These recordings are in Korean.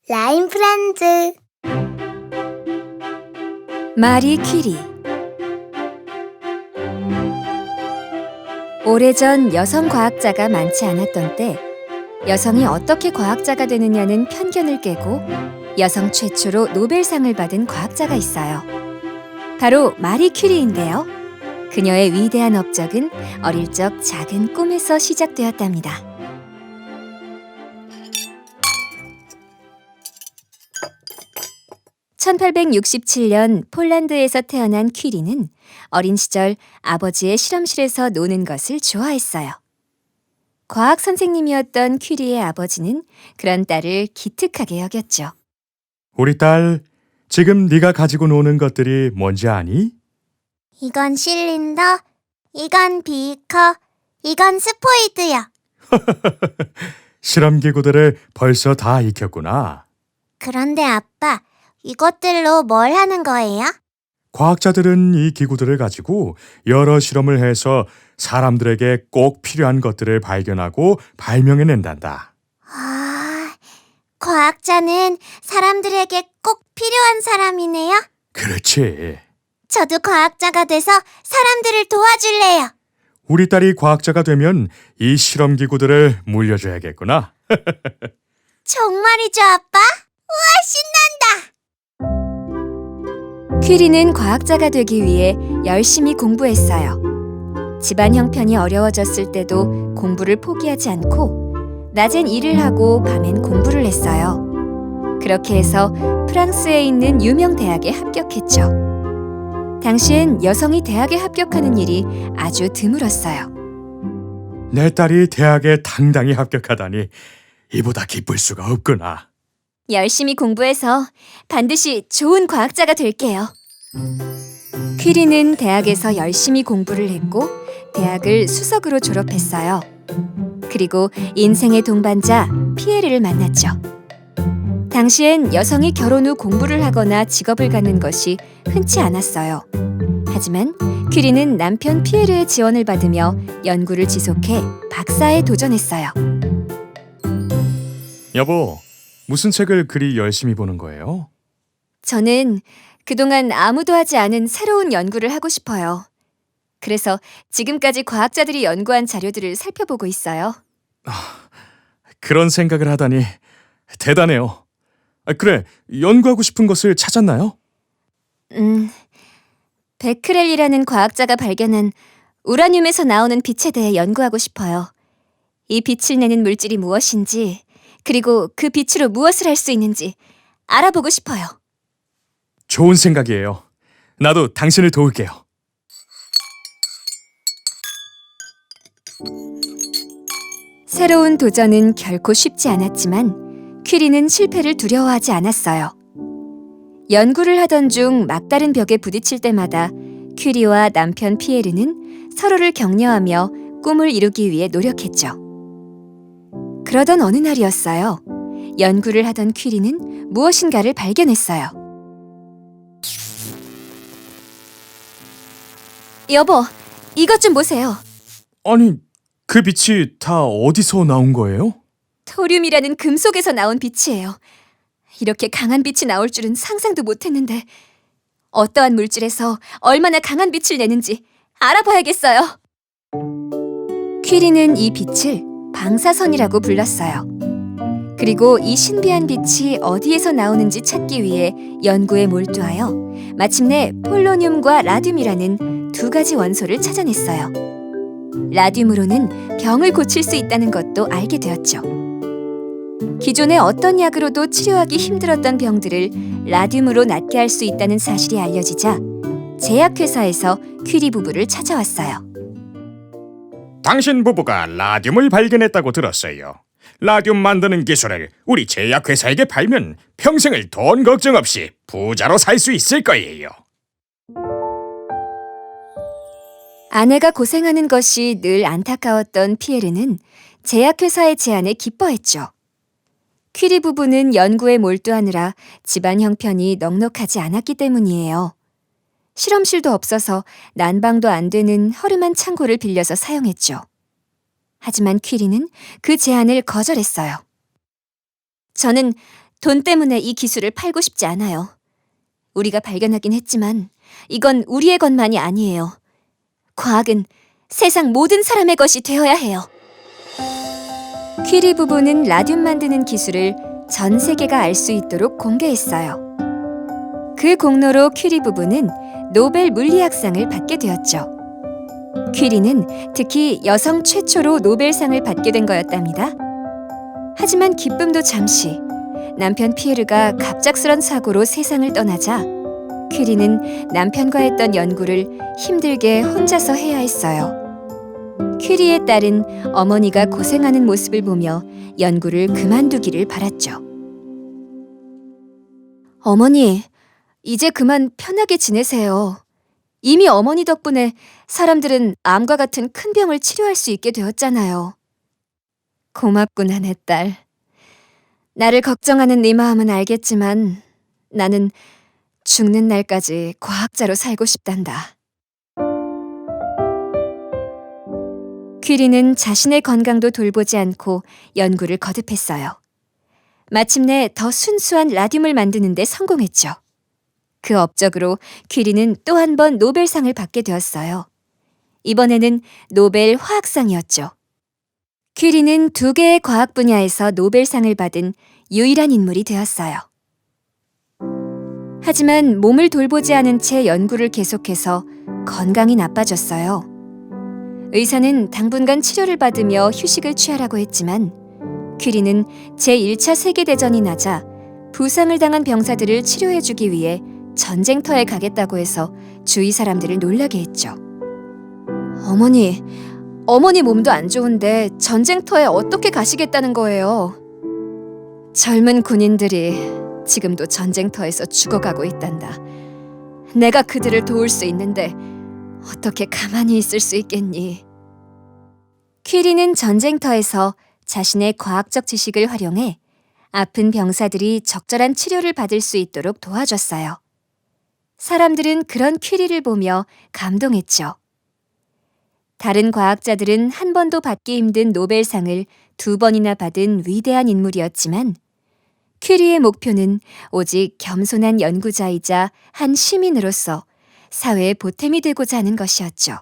라임 프렌즈. 마리 퀴리. 오래전 여성 과학자가 많지 않았던 때, 여성이 어떻게 과학자가 되느냐는 편견을 깨고 여성 최초로 노벨상을 받은 과학자가 있어요. 바로 마리 퀴리인데요. 그녀의 위대한 업적은 어릴 적 작은 꿈에서 시작되었답니다. 1867년 폴란드에서 태어난 퀴리는 어린 시절 아버지의 실험실에서 노는 것을 좋아했어요. 과학 선생님이었던 퀴리의 아버지는 그런 딸을 기특하게 여겼죠. 우리 딸, 지금 네가 가지고 노는 것들이 뭔지 아니? 이건 실린더, 이건 비커, 이건 스포이드요. 실험기구들을 벌써 다 익혔구나. 그런데 아빠, 이것들로 뭘 하는 거예요? 과학자들은 이 기구들을 가지고 여러 실험을 해서 사람들에게 꼭 필요한 것들을 발견하고 발명해낸단다. 아, 과학자는 사람들에게 꼭 필요한 사람이네요. 그렇지. 저도 과학자가 돼서 사람들을 도와줄래요. 우리 딸이 과학자가 되면 이 실험기구들을 물려줘야겠구나. 정말이죠, 아빠? 우와, 신난다! 퀴리는 과학자가 되기 위해 열심히 공부했어요. 집안 형편이 어려워졌을 때도 공부를 포기하지 않고 낮엔 일을 하고 밤엔 공부를 했어요. 그렇게 해서 프랑스에 있는 유명 대학에 합격했죠. 당시엔 여성이 대학에 합격하는 일이 아주 드물었어요. 내 딸이 대학에 당당히 합격하다니 이보다 기쁠 수가 없구나. 열심히 공부해서 반드시 좋은 과학자가 될게요. 퀴리는 대학에서 열심히 공부를 했고 대학을 수석으로 졸업했어요. 그리고 인생의 동반자 피에르를 만났죠. 당시엔 여성이 결혼 후 공부를 하거나 직업을 갖는 것이 흔치 않았어요. 하지만 퀴리는 남편 피에르의 지원을 받으며 연구를 지속해 박사에 도전했어요. 여보, 무슨 책을 그리 열심히 보는 거예요? 저는 그동안 아무도 하지 않은 새로운 연구를 하고 싶어요. 그래서 지금까지 과학자들이 연구한 자료들을 살펴보고 있어요. 그런 생각을 하다니 대단해요. 그래, 연구하고 싶은 것을 찾았나요? 베크렐이라는 과학자가 발견한 우라늄에서 나오는 빛에 대해 연구하고 싶어요. 이 빛을 내는 물질이 무엇인지, 그리고 그 빛으로 무엇을 할 수 있는지 알아보고 싶어요. 좋은 생각이에요. 나도 당신을 도울게요. 새로운 도전은 결코 쉽지 않았지만 퀴리는 실패를 두려워하지 않았어요. 연구를 하던 중 막다른 벽에 부딪힐 때마다 퀴리와 남편 피에르는 서로를 격려하며 꿈을 이루기 위해 노력했죠. 그러던 어느 날이었어요. 연구를 하던 퀴리는 무엇인가를 발견했어요. 여보, 이것 좀 보세요. 아니, 그 빛이 다 어디서 나온 거예요? 토륨이라는 금속에서 나온 빛이에요. 이렇게 강한 빛이 나올 줄은 상상도 못했는데 어떠한 물질에서 얼마나 강한 빛을 내는지 알아봐야겠어요. 퀴리는 이 빛을 방사선이라고 불렀어요. 그리고 이 신비한 빛이 어디에서 나오는지 찾기 위해 연구에 몰두하여 마침내 폴로늄과 라듐이라는 두 가지 원소를 찾아냈어요. 라듐으로는 병을 고칠 수 있다는 것도 알게 되었죠. 기존의 어떤 약으로도 치료하기 힘들었던 병들을 라듐으로 낫게 할 수 있다는 사실이 알려지자 제약회사에서 퀴리 부부를 찾아왔어요. 당신 부부가 라듐을 발견했다고 들었어요. 라듐 만드는 기술을 우리 제약회사에게 팔면 평생을 돈 걱정 없이 부자로 살 수 있을 거예요. 아내가 고생하는 것이 늘 안타까웠던 피에르는 제약회사의 제안에 기뻐했죠. 퀴리 부부는 연구에 몰두하느라 집안 형편이 넉넉하지 않았기 때문이에요. 실험실도 없어서 난방도 안 되는 허름한 창고를 빌려서 사용했죠. 하지만 퀴리는 그 제안을 거절했어요. 저는 돈 때문에 이 기술을 팔고 싶지 않아요. 우리가 발견하긴 했지만 이건 우리의 것만이 아니에요. 과학은 세상 모든 사람의 것이 되어야 해요. 퀴리 부부는 라듐 만드는 기술을 전 세계가 알 수 있도록 공개했어요. 그 공로로 퀴리 부부는 노벨 물리학상을 받게 되었죠. 퀴리는 특히 여성 최초로 노벨상을 받게 된 거였답니다. 하지만 기쁨도 잠시, 남편 피에르가 갑작스런 사고로 세상을 떠나자 퀴리는 남편과 했던 연구를 힘들게 혼자서 해야 했어요. 퀴리의 딸은 어머니가 고생하는 모습을 보며 연구를 그만두기를 바랐죠. 어머니, 이제 그만 편하게 지내세요. 이미 어머니 덕분에 사람들은 암과 같은 큰 병을 치료할 수 있게 되었잖아요. 고맙구나, 내 딸. 나를 걱정하는 네 마음은 알겠지만 나는 죽는 날까지 과학자로 살고 싶단다. 퀴리는 자신의 건강도 돌보지 않고 연구를 거듭했어요. 마침내 더 순수한 라듐을 만드는 데 성공했죠. 그 업적으로 퀴리는 또 한 번 노벨상을 받게 되었어요. 이번에는 노벨 화학상이었죠. 퀴리는 2개의 과학 분야에서 노벨상을 받은 유일한 인물이 되었어요. 하지만 몸을 돌보지 않은 채 연구를 계속해서 건강이 나빠졌어요. 의사는 당분간 치료를 받으며 휴식을 취하라고 했지만 퀴리는 제1차 세계대전이 나자 부상을 당한 병사들을 치료해주기 위해 전쟁터에 가겠다고 해서 주위 사람들을 놀라게 했죠. 어머니 몸도 안 좋은데 전쟁터에 어떻게 가시겠다는 거예요? 젊은 군인들이 지금도 전쟁터에서 죽어가고 있단다. 내가 그들을 도울 수 있는데 어떻게 가만히 있을 수 있겠니? 퀴리는 전쟁터에서 자신의 과학적 지식을 활용해 아픈 병사들이 적절한 치료를 받을 수 있도록 도와줬어요. 사람들은 그런 퀴리를 보며 감동했죠. 다른 과학자들은 한 번도 받기 힘든 노벨상을 2번이나 받은 위대한 인물이었지만 퀴리의 목표는 오직 겸손한 연구자이자 한 시민으로서 사회의 보탬이 되고자 하는 것이었죠.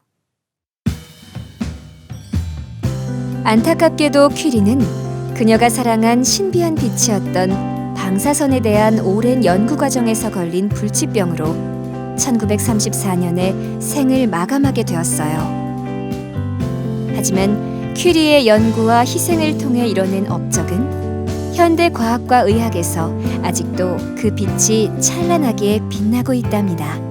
안타깝게도 퀴리는 그녀가 사랑한 신비한 빛이었던 방사선에 대한 오랜 연구 과정에서 걸린 불치병으로 1934년에 생을 마감하게 되었어요. 하지만 퀴리의 연구와 희생을 통해 이뤄낸 업적은 현대 과학과 의학에서 아직도 그 빛이 찬란하게 빛나고 있답니다.